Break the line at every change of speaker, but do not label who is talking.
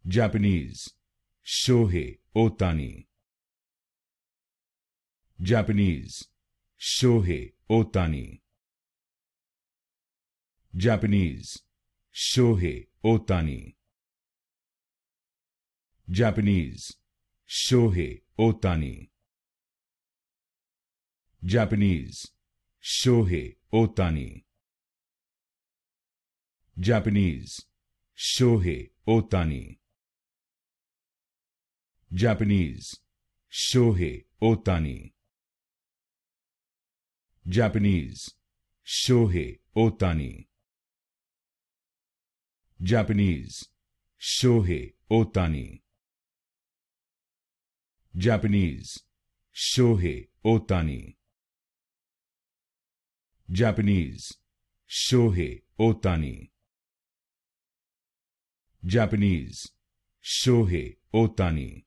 Japanese, Shohei Ohtani. Japanese, Shohei Ohtani. Japanese, Shohei Ohtani. Japanese, Shohei Ohtani. Japanese, Shohei Ohtani. Japanese, Shohei Ohtani. Japanese, Shohei Ohtani. Japanese, Shohei Ohtani. Japanese, Shohei Ohtani. Japanese, Shohei Ohtani. Japanese, Shohei Ohtani. Japanese, Shohei Ohtani.